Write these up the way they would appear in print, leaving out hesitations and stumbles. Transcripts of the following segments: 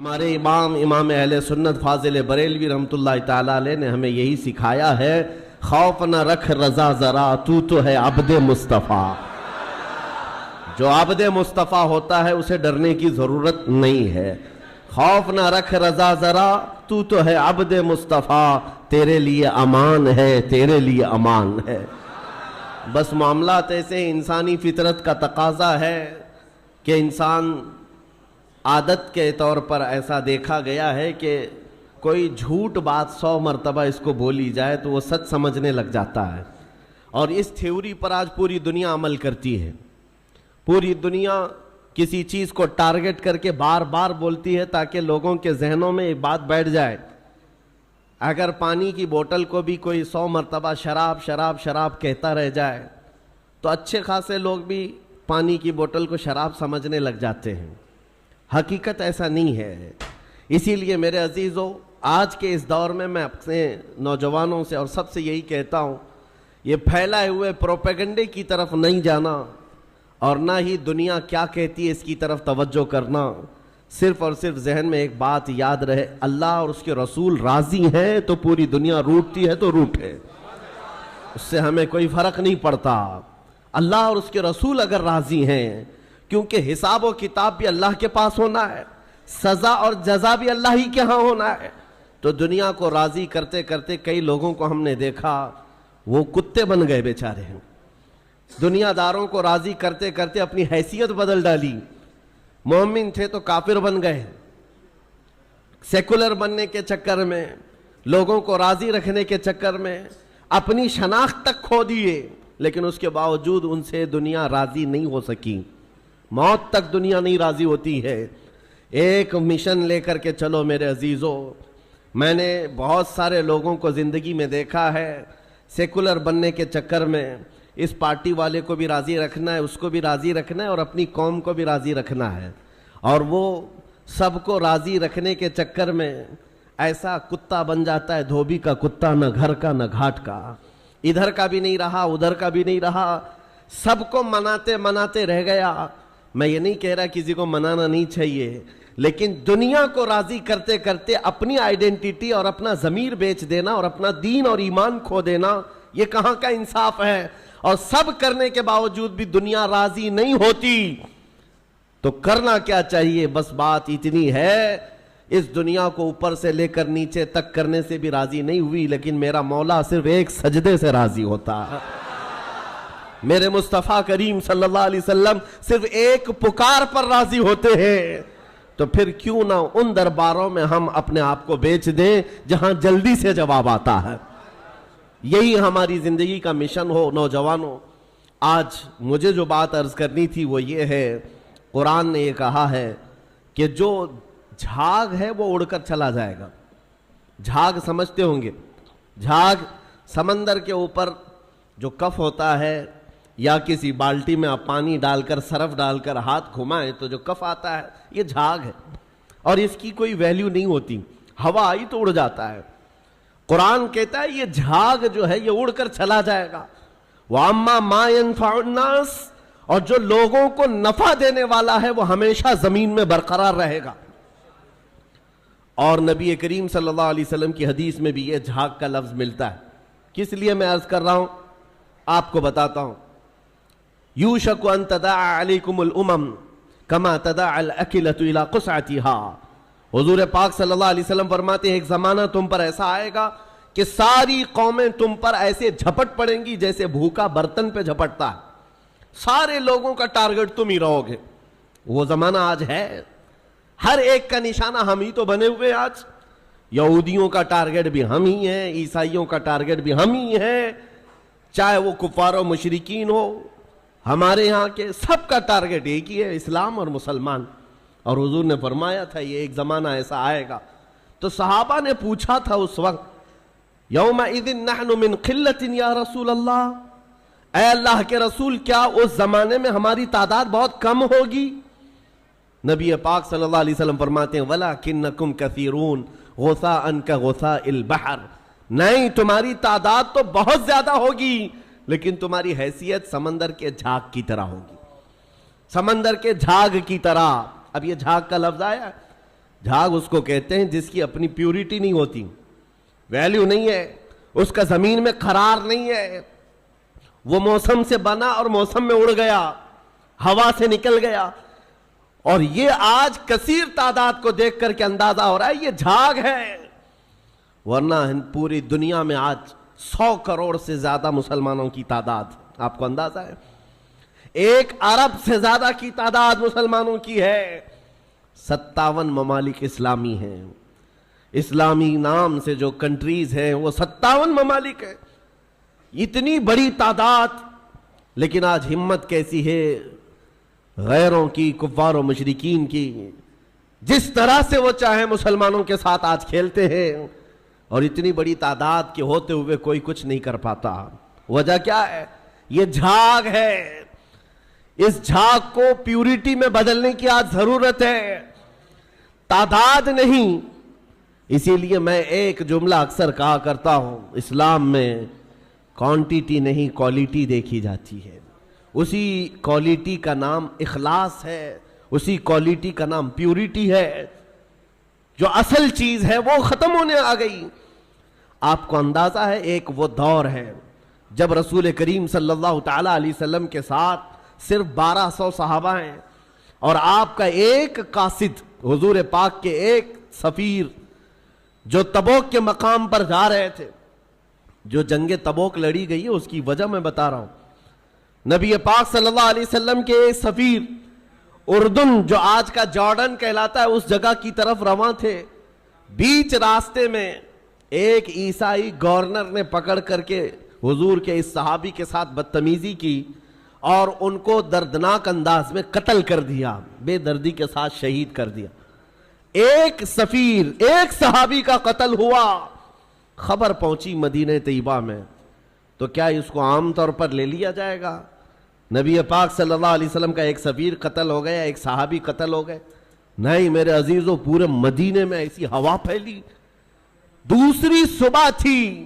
ہمارے امام اہل سنت فاضل بریلوی رحمۃ اللہ تعالیٰ علیہ نے ہمیں یہی سکھایا ہے، خوف نہ رکھ رضا ذرا، تو ہے عبد مصطفیٰ۔ جو عبد مصطفیٰ ہوتا ہے اسے ڈرنے کی ضرورت نہیں ہے۔ خوف نہ رکھ رضا ذرا، تو ہے عبد مصطفیٰ، تیرے لیے امان ہے، تیرے لیے امان ہے۔ بس معاملات ایسے انسانی فطرت کا تقاضا ہے کہ انسان عادت کے طور پر ایسا دیکھا گیا ہے کہ کوئی جھوٹ بات 100 مرتبہ اس کو بولی جائے تو وہ سچ سمجھنے لگ جاتا ہے، اور اس تھیوری پر آج پوری دنیا عمل کرتی ہے۔ پوری دنیا کسی چیز کو ٹارگٹ کر کے بار بار بولتی ہے تاکہ لوگوں کے ذہنوں میں ایک بات بیٹھ جائے۔ اگر پانی کی بوتل کو بھی کوئی 100 مرتبہ شراب شراب شراب کہتا رہ جائے تو اچھے خاصے لوگ بھی پانی کی بوتل کو شراب سمجھنے لگ جاتے ہیں۔ حقیقت ایسا نہیں ہے۔ اسی لیے میرے عزیزو، آج کے اس دور میں اپنے نوجوانوں سے اور سب سے یہی کہتا ہوں، یہ پھیلائے ہوئے پروپیگنڈے کی طرف نہیں جانا، اور نہ ہی دنیا کیا کہتی ہے اس کی طرف توجہ کرنا۔ صرف اور صرف ذہن میں ایک بات یاد رہے، اللہ اور اس کے رسول راضی ہیں تو پوری دنیا روٹتی ہے تو روٹے، اس سے ہمیں کوئی فرق نہیں پڑتا۔ اللہ اور اس کے رسول اگر راضی ہیں، کیونکہ حساب و کتاب بھی اللہ کے پاس ہونا ہے، سزا اور جزا بھی اللہ ہی کے ہاں ہونا ہے، تو دنیا کو راضی کرتے کرتے کئی لوگوں کو ہم نے دیکھا وہ کتے بن گئے بیچارے ہیں۔ دنیا داروں کو راضی کرتے کرتے اپنی حیثیت بدل ڈالی، مومن تھے تو کافر بن گئے، سیکولر بننے کے چکر میں، لوگوں کو راضی رکھنے کے چکر میں اپنی شناخت تک کھو دیے، لیکن اس کے باوجود ان سے دنیا راضی نہیں ہو سکی۔ موت تک دنیا نہیں راضی ہوتی ہے۔ ایک مشن لے کر کے چلو میرے عزیزو۔ میں نے بہت سارے لوگوں کو زندگی میں دیکھا ہے، سیکولر بننے کے چکر میں اس پارٹی والے کو بھی راضی رکھنا ہے، اس کو بھی راضی رکھنا ہے، اور اپنی قوم کو بھی راضی رکھنا ہے، اور وہ سب کو راضی رکھنے کے چکر میں ایسا کتا بن جاتا ہے، دھوبی کا کتا، نہ گھر کا نہ گھاٹ کا، ادھر کا بھی نہیں رہا ادھر کا بھی نہیں رہا، سب کو مناتے مناتے رہ گیا۔ میں یہ نہیں کہہ رہا کسی کو منانا نہیں چاہیے، لیکن دنیا کو راضی کرتے کرتے اپنی آئیڈینٹی اور اپنا ضمیر بیچ دینا اور اپنا دین اور ایمان کھو دینا، یہ کہاں کا انصاف ہے؟ اور سب کرنے کے باوجود بھی دنیا راضی نہیں ہوتی تو کرنا کیا چاہیے؟ بس بات اتنی ہے، اس دنیا کو اوپر سے لے کر نیچے تک کرنے سے بھی راضی نہیں ہوئی، لیکن میرا مولا صرف ایک سجدے سے راضی ہوتا ہے۔ میرے مصطفیٰ کریم صلی اللہ علیہ وسلم صرف ایک پکار پر راضی ہوتے ہیں، تو پھر کیوں نہ ان درباروں میں ہم اپنے آپ کو بیچ دیں جہاں جلدی سے جواب آتا ہے۔ یہی ہماری زندگی کا مشن ہو۔ نوجوانوں، آج مجھے جو بات عرض کرنی تھی وہ یہ ہے، قرآن نے یہ کہا ہے کہ جو جھاگ ہے وہ اڑ کر چلا جائے گا۔ جھاگ سمجھتے ہوں گے، جھاگ سمندر کے اوپر جو کف ہوتا ہے، یا کسی بالٹی میں آپ پانی ڈال کر سرف ڈال کر ہاتھ گھمائیں تو جو کف آتا ہے یہ جھاگ ہے، اور اس کی کوئی ویلیو نہیں ہوتی، ہوا آئی تو اڑ جاتا ہے۔ قرآن کہتا ہے یہ جھاگ جو ہے یہ اڑ کر چلا جائے گا۔ وَأَمَّا مَا يَنْفَعُ النَّاسِ، اور جو لوگوں کو نفع دینے والا ہے وہ ہمیشہ زمین میں برقرار رہے گا۔ اور نبی کریم صلی اللہ علیہ وسلم کی حدیث میں بھی یہ جھاگ کا لفظ ملتا ہے۔ کس لیے میں عرض کر رہا ہوں آپ کو بتاتا ہوں۔ یوشک ان تداعى علیکم الامم کما تداعى الاکلۃ الی قصعتها۔ حضور پاک صلی اللہ علیہ وسلم فرماتے ہیں ایک زمانہ تم پر ایسا آئے گا کہ ساری قومیں تم پر ایسے جھپٹ پڑیں گی جیسے بھوکا برتن پہ جھپٹتا ہے، سارے لوگوں کا ٹارگٹ تم ہی رہو گے۔ وہ زمانہ آج ہے، ہر ایک کا نشانہ ہم ہی تو بنے ہوئے۔ آج یہودیوں کا ٹارگٹ بھی ہم ہی ہیں، عیسائیوں کا ٹارگٹ بھی ہم ہی ہیں، چاہے وہ کفار و مشرکین ہو، ہمارے یہاں کے سب کا ٹارگٹ ایک ہی ہے، اسلام اور مسلمان۔ اور حضور نے فرمایا تھا یہ ایک زمانہ ایسا آئے گا۔ تو صحابہ نے پوچھا تھا اس وقت، یومئذ نحن من قلۃ یا رسول اللہ، اے اللہ کے رسول کیا اس زمانے میں ہماری تعداد بہت کم ہوگی؟ نبی پاک صلی اللہ علیہ وسلم فرماتے ہیں وَلَكِنَّكُمْ كَثِيرُونَ غُثَاءً كَغُثَاءِ الْبَحْرِ، نہیں تمہاری تعداد تو بہت زیادہ ہوگی لیکن تمہاری حیثیت سمندر کے جھاگ کی طرح ہوگی، سمندر کے جھاگ کی طرح۔ اب یہ جھاگ کا لفظ آیا، جھاگ اس کو کہتے ہیں جس کی اپنی پیورٹی نہیں ہوتی، ویلیو نہیں ہے، اس کا زمین میں قرار نہیں ہے، وہ موسم سے بنا اور موسم میں اڑ گیا، ہوا سے نکل گیا. اور یہ آج کثیر تعداد کو دیکھ کر کے اندازہ ہو رہا ہے یہ جھاگ ہے، ورنہ پوری دنیا میں آج 100 کروڑ سے زیادہ مسلمانوں کی تعداد، آپ کو اندازہ ہے 1 ارب سے زیادہ کی تعداد مسلمانوں کی ہے. 57 ممالک اسلامی ہیں، اسلامی نام سے جو کنٹریز ہیں وہ 57 ممالک ہیں. اتنی بڑی تعداد، لیکن آج ہمت کیسی ہے غیروں کی، کفار و مشرکین کی، جس طرح سے وہ چاہیں مسلمانوں کے ساتھ آج کھیلتے ہیں، اور اتنی بڑی تعداد کے ہوتے ہوئے کوئی کچھ نہیں کر پاتا. وجہ کیا ہے؟ یہ جھاگ ہے. اس جھاگ کو پیورٹی میں بدلنے کی آج ضرورت ہے، تعداد نہیں. اسی لیے میں ایک جملہ اکثر کہا کرتا ہوں، اسلام میں کوانٹیٹی نہیں کوالٹی دیکھی جاتی ہے. اسی کوالٹی کا نام اخلاص ہے، اسی کوالٹی کا نام پیورٹی ہے. جو اصل چیز ہے وہ ختم ہونے آ گئی. آپ کو اندازہ ہے ایک وہ دور ہے جب رسول کریم صلی اللہ تعالی علیہ وسلم کے ساتھ صرف 1200 صحابہ ہیں، اور آپ کا ایک قاصد، حضور پاک کے ایک سفیر جو تبوک کے مقام پر جا رہے تھے. جو جنگ تبوک لڑی گئی ہے اس کی وجہ میں بتا رہا ہوں. نبی پاک صلی اللہ علیہ وسلم کے ایک سفیر اردن، جو آج کا جارڈن کہلاتا ہے، اس جگہ کی طرف رواں تھے. بیچ راستے میں ایک عیسائی گورنر نے پکڑ کر کے حضور کے اس صحابی کے ساتھ بدتمیزی کی اور ان کو دردناک انداز میں قتل کر دیا، بے دردی کے ساتھ شہید کر دیا. ایک سفیر، ایک صحابی کا قتل ہوا. خبر پہنچی مدینہ طیبہ میں، تو کیا اس کو عام طور پر لے لیا جائے گا؟ نبی پاک صلی اللہ علیہ وسلم کا ایک سفیر قتل ہو گیا، ایک صحابی قتل ہو گئے. نہیں میرے عزیزو، پورے مدینے میں ایسی ہوا پھیلی. دوسری صبح تھی،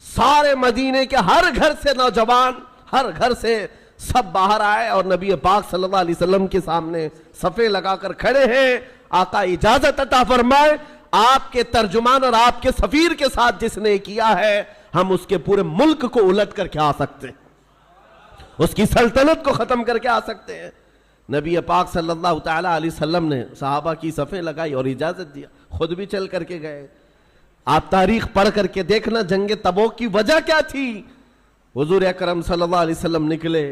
سارے مدینے کے ہر گھر سے نوجوان، ہر گھر سے سب باہر آئے اور نبی پاک صلی اللہ علیہ وسلم کے سامنے صفیں لگا کر کھڑے ہیں. آقا اجازت عطا فرمائے، آپ کے ترجمان اور آپ کے سفیر کے ساتھ جس نے کیا ہے، ہم اس کے پورے ملک کو الٹ کر کے آ سکتے ہیں، اس کی سلطنت کو ختم کر کے آ سکتے ہیں. نبی پاک صلی اللہ تعالی علیہ وسلم نے صحابہ کی صفیں لگائی اور اجازت دیا، خود بھی چل کر کے گئے. آپ تاریخ پڑھ کر کے دیکھنا جنگ تبوک کی وجہ کیا تھی. حضور اکرم صلی اللہ علیہ وسلم نکلے،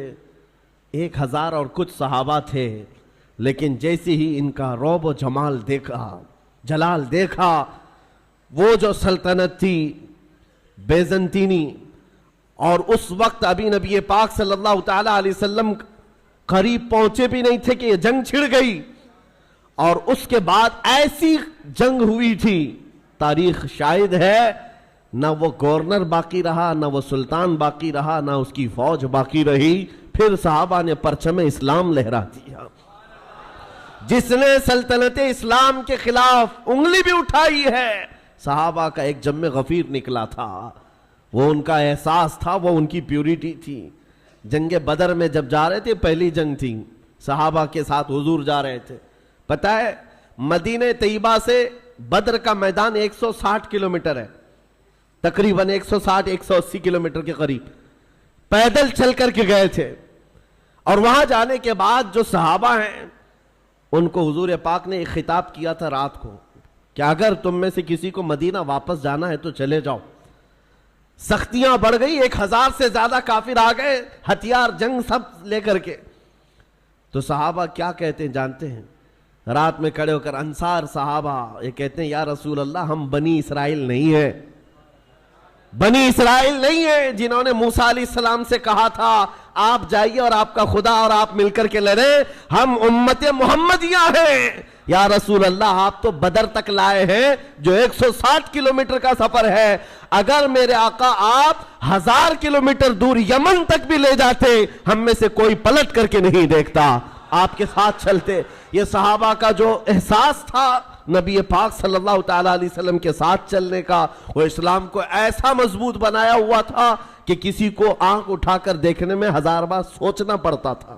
1000 اور کچھ صحابہ تھے، لیکن جیسے ہی ان کا رعب و جلال دیکھا، وہ جو سلطنت تھی بیزنطینی، اور اس وقت ابھی نبی پاک صلی اللہ تعالی علیہ وسلم قریب پہنچے بھی نہیں تھے کہ یہ جنگ چھڑ گئی. اور اس کے بعد ایسی جنگ ہوئی تھی، تاریخ شاہد ہے، نہ وہ گورنر باقی رہا، نہ وہ سلطان باقی رہا، نہ اس کی فوج باقی رہی. پھر صحابہ نے پرچم اسلام لہرا دیا. جس نے سلطنت اسلام کے خلاف انگلی بھی اٹھائی ہے، صحابہ کا ایک جم غفیر نکلا تھا. وہ ان کا احساس تھا، وہ ان کی پیورٹی تھی. جنگ بدر میں جب جا رہے تھے، پہلی جنگ تھی، صحابہ کے ساتھ حضور جا رہے تھے. پتہ ہے مدینہ طیبہ سے بدر کا میدان 160 کلومیٹر ہے، تقریباً 160-180 کلومیٹر کے قریب. پیدل چل کر کے گئے تھے. اور وہاں جانے کے بعد جو صحابہ ہیں ان کو حضور پاک نے ایک خطاب کیا تھا رات کو کہ اگر تم میں سے کسی کو مدینہ واپس جانا ہے تو چلے جاؤ. سختیاں بڑھ گئی، 1000 سے زیادہ کافر آ گئے، ہتھیار جنگ سب لے کر کے. تو صحابہ کیا کہتے ہیں جانتے ہیں؟ رات میں کھڑے ہو کر انصار صحابہ یہ کہتے ہیں، یا رسول اللہ ہم بنی اسرائیل نہیں ہیں، بنی اسرائیل نہیں ہیں جنہوں نے موسیٰ علیہ السلام سے کہا تھا آپ جائیے اور آپ کا خدا اور آپ مل کر کے لڑیں. ہم امت محمدیہ ہیں. یا رسول اللہ آپ تو بدر تک لائے ہیں جو 160 کلومیٹر کا سفر ہے. اگر میرے آقا آپ 1000 کلومیٹر دور یمن تک بھی لے جاتے، ہم میں سے کوئی پلٹ کر کے نہیں دیکھتا، آپ کے ساتھ چلتے. یہ صحابہ کا جو احساس تھا نبی پاک صلی اللہ تعالی علیہ وسلم کے ساتھ چلنے کا، وہ اسلام کو ایسا مضبوط بنایا ہوا تھا کہ کسی کو آنکھ اٹھا کر دیکھنے میں 1000 بار سوچنا پڑتا تھا.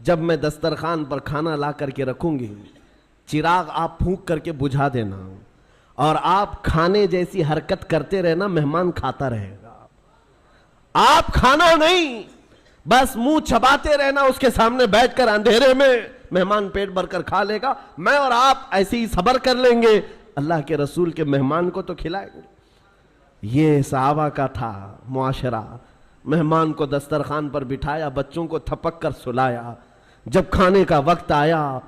جب میں دسترخوان پر کھانا لا کر کے رکھوں گی، چراغ آپ پھونک کر کے بجھا دینا، اور آپ کھانے جیسی حرکت کرتے رہنا، مہمان کھاتا رہے گا۔ آپ کھانا نہیں، بس منہ چباتے رہنا اس کے سامنے بیٹھ کر اندھیرے میں، مہمان پیٹ بھر کر کھا لے گا، میں اور آپ ایسے ہی صبر کر لیں گے، اللہ کے رسول کے مہمان کو تو کھلائیں گے۔ یہ صحابہ کا تھا معاشرہ۔ مہمان کو دسترخوان پر بٹھایا، بچوں کو تھپک کر سلایا، جب کھانے کا وقت آیا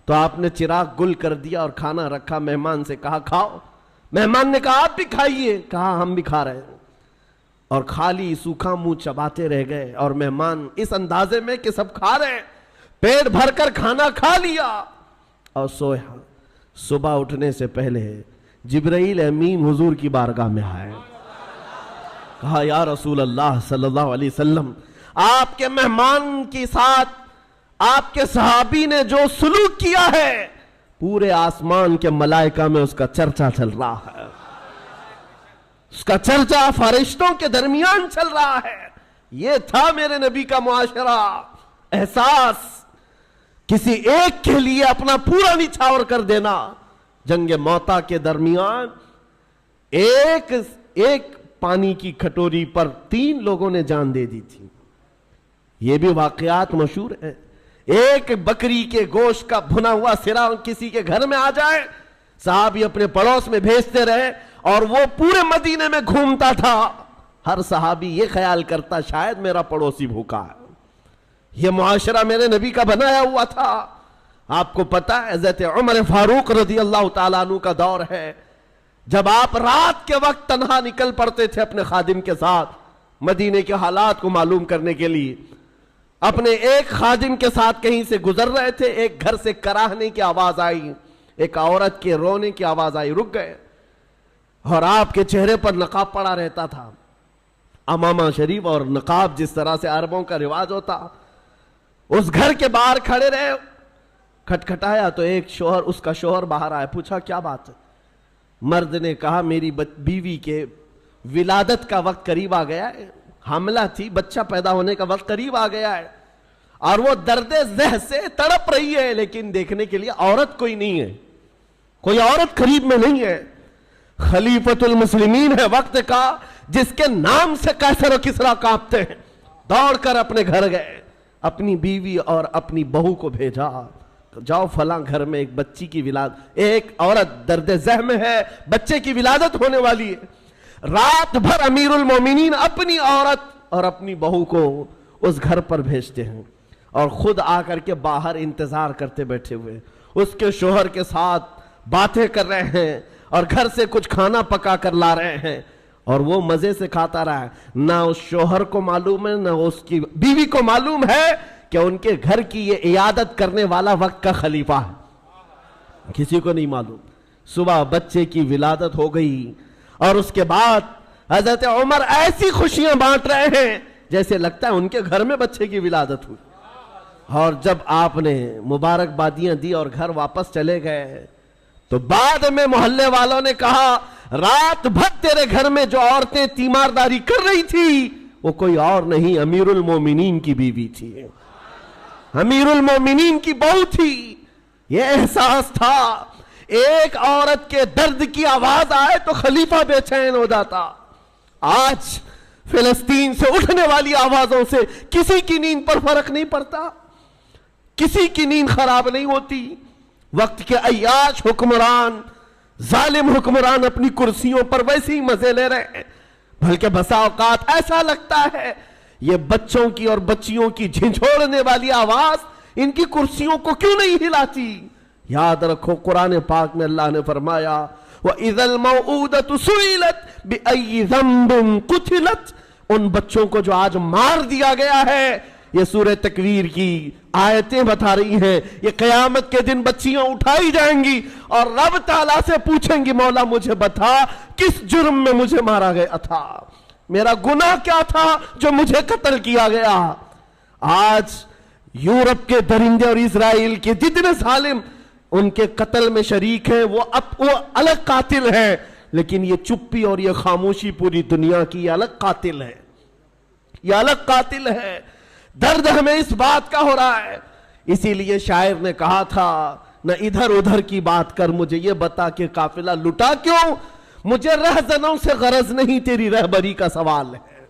تو آپ نے چراغ گل کر دیا اور کھانا رکھا، مہمان سے کہا کھاؤ، مہمان نے کہا آپ بھی کھائیے، کہا ہم بھی کھا رہے ہیں، اور خالی سوکھا منہ چباتے رہ گئے، اور مہمان اس اندازے میں کہ سب کھا رہے ہیں، پیٹ بھر کر کھانا کھا لیا اور سویا۔ صبح اٹھنے سے پہلے جبرائیل امین حضور کی بارگاہ میں آئے، کہا یا رسول اللہ صلی اللہ علیہ وسلم، آپ کے مہمان کے ساتھ آپ کے صحابی نے جو سلوک کیا ہے، پورے آسمان کے ملائکہ میں اس کا چرچا چل رہا ہے، اس کا چرچا فرشتوں کے درمیان چل رہا ہے۔ یہ تھا میرے نبی کا معاشرہ، احساس، کسی ایک کے لیے اپنا پورا نچھاور کر دینا۔ جنگ موتا کے درمیان ایک پانی کی کھٹوری پر 3 لوگوں نے جان دے دی تھی، یہ بھی واقعات مشہور ہے۔ ایک بکری کے گوشت کا بھنا ہوا سرا کسی کے گھر میں آ جائے، صحابی اپنے پڑوس میں بھیجتے رہے، اور وہ پورے مدینے میں گھومتا تھا، ہر صحابی یہ خیال کرتا شاید میرا پڑوسی بھوکا ہے۔ یہ معاشرہ میرے نبی کا بنایا ہوا تھا۔ آپ کو پتا ہے حضرت عمر فاروق رضی اللہ تعالیٰ عنہ کا دور ہے، جب آپ رات کے وقت تنہا نکل پڑتے تھے اپنے خادم کے ساتھ مدینے کے حالات کو معلوم کرنے کے لیے۔ اپنے ایک خادم کے ساتھ کہیں سے گزر رہے تھے، ایک گھر سے کراہنے کی آواز آئی، ایک عورت کے رونے کی آواز آئی، رک گئے، اور آپ کے چہرے پر نقاب پڑا رہتا تھا، امامہ شریف اور نقاب جس طرح سے عربوں کا رواج ہوتا۔ اس گھر کے باہر کھڑے رہے، کھٹکھٹایا تو ایک شوہر، اس کا شوہر باہر آیا، پوچھا کیا بات ہے؟ مرد نے کہا میری بیوی کے ولادت کا وقت قریب آ گیا ہے، حاملہ تھی، بچہ پیدا ہونے کا وقت قریب آ گیا ہے، اور وہ درد ذہ سے تڑپ رہی ہے، لیکن دیکھنے کے لیے عورت کوئی نہیں ہے، کوئی عورت قریب میں نہیں ہے۔ خلیفۃ المسلمین ہے وقت کا، جس کے نام سے قیصر و کسریٰ کانپتے ہیں، دوڑ کر اپنے گھر گئے، اپنی بیوی اور اپنی بہو کو بھیجا، جاؤ فلاں گھر میں ایک بچی کی ولادت، ایک عورت درد ذہ میں ہے، بچے کی ولادت ہونے والی ہے۔ رات بھر امیر المومنین اپنی عورت اور اپنی بہو کو اس گھر پر بھیجتے ہیں، اور خود آ کر کے باہر انتظار کرتے بیٹھے ہوئے، اس کے شوہر کے ساتھ باتیں کر رہے ہیں، اور گھر سے کچھ کھانا پکا کر لا رہے ہیں، اور وہ مزے سے کھاتا رہا ہے۔ نہ اس شوہر کو معلوم ہے، نہ اس کی بیوی کو معلوم ہے کہ ان کے گھر کی یہ عیادت کرنے والا وقت کا خلیفہ ہے، کسی کو نہیں معلوم۔ صبح بچے کی ولادت ہو گئی، اور اس کے بعد حضرت عمر ایسی خوشیاں بانٹ رہے ہیں جیسے لگتا ہے ان کے گھر میں بچے کی ولادت ہوئی۔ اور جب آپ نے مبارکبادیاں دی اور گھر واپس چلے گئے، تو بعد میں محلے والوں نے کہا رات بھر تیرے گھر میں جو عورتیں تیمارداری کر رہی تھی وہ کوئی اور نہیں، امیر المومنین کی بیوی تھی، امیر المومنین کی بہو تھی۔ یہ احساس تھا، ایک عورت کے درد کی آواز آئے تو خلیفہ بے چین ہو جاتا۔ آج فلسطین سے اٹھنے والی آوازوں سے کسی کی نیند پر فرق نہیں پڑتا، کسی کی نیند خراب نہیں ہوتی۔ وقت کے عیاش حکمران، ظالم حکمران اپنی کرسیوں پر ویسے ہی مزے لے رہے ہیں، بلکہ بسا اوقات ایسا لگتا ہے یہ بچوں کی اور بچیوں کی جھنجھوڑنے والی آواز ان کی کرسیوں کو کیوں نہیں ہلاتی۔ یاد رکھو قرآن پاک میں اللہ نے فرمایا وَإِذَا الْمَوْعُودَةُ سُئِلَتْ بِأَيِّ ذَنبٍ قُتِلَتْ، ان بچوں کو جو آج مار دیا گیا ہے، یہ سورہ تکویر کی آیتیں بتا رہی ہیں، یہ قیامت کے دن بچیاں اٹھائی جائیں گی اور رب تعالیٰ سے پوچھیں گی مولا مجھے بتا کس جرم میں مجھے مارا گیا تھا، میرا گناہ کیا تھا جو مجھے قتل کیا گیا۔ آج یورپ کے درندے اور اسرائیل کے جتنے ظالم ان کے قتل میں شریک ہیں، وہ الگ قاتل ہیں، لیکن یہ چپی اور یہ خاموشی پوری دنیا کی یہ الگ قاتل ہے، یہ الگ قاتل ہے۔ درد ہمیں اس بات کا ہو رہا ہے اسی لیے شاعر نے کہا تھا نہ ادھر ادھر کی بات کر، مجھے یہ بتا کہ قافلہ لٹا کیوں، مجھے رہزنوں سے غرض نہیں، تیری رہبری کا سوال ہے۔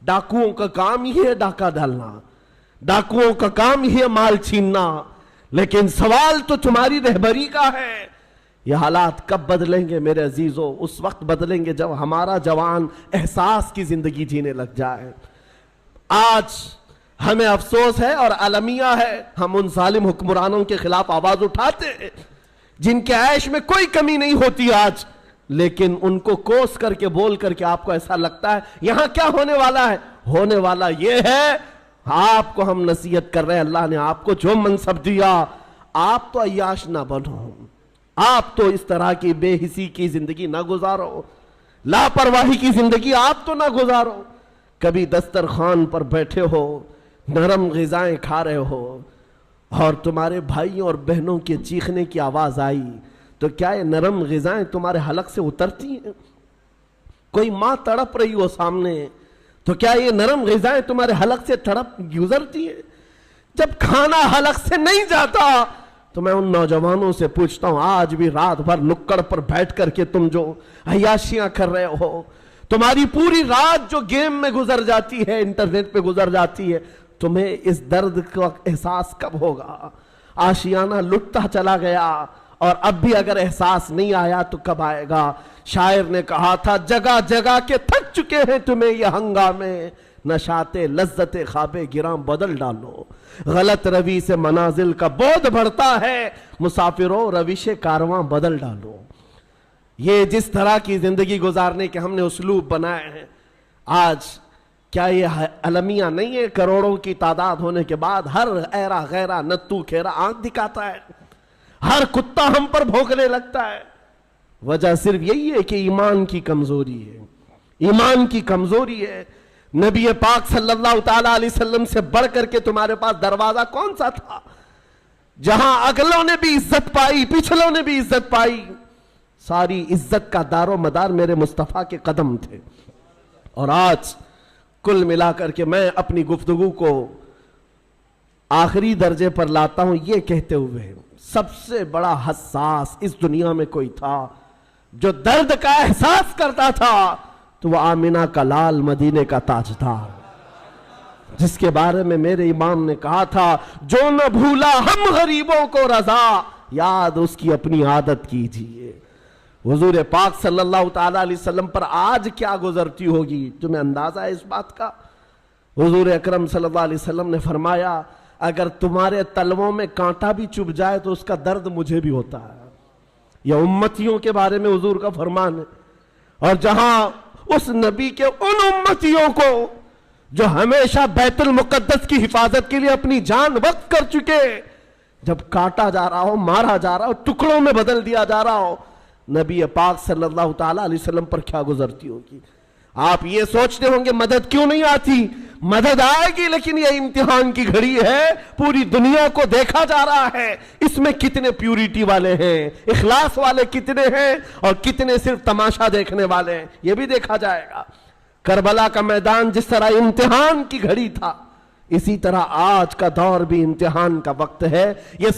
ڈاکوؤں کا کام ہی ہے ڈاکہ ڈالنا، ڈاکوؤں کا کام ہی ہے مال چھیننا، لیکن سوال تو تمہاری رہبری کا ہے۔ یہ حالات کب بدلیں گے میرے عزیزو؟ اس وقت بدلیں گے جب ہمارا جوان احساس کی زندگی جینے لگ جائے۔ آج ہمیں افسوس ہے اور المیہ ہے، ہم ان ظالم حکمرانوں کے خلاف آواز اٹھاتے ہیں جن کے عیش میں کوئی کمی نہیں ہوتی آج، لیکن ان کو کوس کر کے بول کر کے آپ کو ایسا لگتا ہے یہاں کیا ہونے والا ہے؟ ہونے والا یہ ہے، آپ کو ہم نصیحت کر رہے ہیں، اللہ نے آپ کو جو منصب دیا آپ تو عیاش نہ بنو، آپ تو اس طرح کی بے حسی کی زندگی نہ گزارو، لاپرواہی کی زندگی آپ تو نہ گزارو۔ کبھی دسترخوان پر بیٹھے ہو، نرم غذائیں کھا رہے ہو اور تمہارے بھائیوں اور بہنوں کے چیخنے کی آواز آئی تو کیا یہ نرم غذائیں تمہارے حلق سے اترتی ہیں؟ کوئی ماں تڑپ رہی ہو سامنے تو کیا یہ نرم غذائیں تمہارے حلق سے تڑپ گزرتی ہیں؟ جب کھانا حلق سے نہیں جاتا تو میں ان نوجوانوں سے پوچھتا ہوں آج بھی رات بھر نکڑ پر بیٹھ کر کے تم جو عیاشیاں کر رہے ہو، تمہاری پوری رات جو گیم میں گزر جاتی ہے، انٹرنیٹ پہ گزر جاتی ہے، تمہیں اس درد کا احساس کب ہوگا؟ آشیانہ لٹتا چلا گیا اور اب بھی اگر احساس نہیں آیا تو کب آئے گا؟ شاعر نے کہا تھا جگہ جگہ کے تھک چکے ہیں تمہیں یہ ہنگامے، نشاط لذت خواب گراں بدل ڈالو، غلط روی سے منازل کا بودھ بڑھتا ہے، مسافروں روش کارواں بدل ڈالو۔ یہ جس طرح کی زندگی گزارنے کے ہم نے اسلوب بنائے ہیں، آج کیا یہ المیہ نہیں ہے؟ کروڑوں کی تعداد ہونے کے بعد ہر ایرا غیرہ نتو کھیرا آنکھ دکھاتا ہے، ہر کتا ہم پر بھونکنے لگتا ہے۔ وجہ صرف یہی ہے کہ ایمان کی کمزوری ہے، ایمان کی کمزوری ہے۔ نبی پاک صلی اللہ تعالیٰ علیہ وسلم سے بڑھ کر کے تمہارے پاس دروازہ کون سا تھا جہاں اگلوں نے بھی عزت پائی، پچھلوں نے بھی عزت پائی؟ ساری عزت کا دار و مدار میرے مصطفیٰ کے قدم تھے۔ اور آج کل ملا کر کے میں اپنی گفتگو کو آخری درجے پر لاتا ہوں یہ کہتے ہوئے سب سے بڑا حساس اس دنیا میں کوئی تھا جو درد کا احساس کرتا تھا تو وہ آمنہ کا لال مدینے کا تاجدار، جس کے بارے میں میرے امام نے کہا تھا جو نہ بھولا ہم غریبوں کو رضا، یاد اس کی اپنی عادت کیجئے۔ حضور پاک صلی اللہ تعالیٰ علیہ وسلم پر آج کیا گزرتی ہوگی؟ تمہیں اندازہ ہے اس بات کا؟ حضور اکرم صلی اللہ علیہ وسلم نے فرمایا اگر تمہارے تلووں میں کانٹا بھی چبھ جائے تو اس کا درد مجھے بھی ہوتا ہے۔ یہ امتیوں کے بارے میں حضور کا فرمان ہے، اور جہاں اس نبی کے ان امتیوں کو جو ہمیشہ بیت المقدس کی حفاظت کے لیے اپنی جان وقف کر چکے، جب کاٹا جا رہا ہو، مارا جا رہا ہو، ٹکڑوں میں بدل دیا جا رہا ہو، نبی پاک صلی اللہ تعالیٰ علیہ وسلم پر کیا گزرتی ہوگی؟ آپ یہ سوچتے ہوں گے مدد کیوں نہیں آتی؟ مدد آئے گی، لیکن یہ امتحان کی گھڑی ہے، پوری دنیا کو دیکھا جا رہا ہے اس میں کتنے پیوریٹی والے ہیں، اخلاص والے کتنے ہیں اور کتنے صرف تماشا دیکھنے والے ہیں، یہ بھی دیکھا جائے گا۔ کربلا کا میدان جس طرح امتحان کی گھڑی تھا، اسی طرح آج کا دور بھی امتحان کا وقت ہے۔ یہ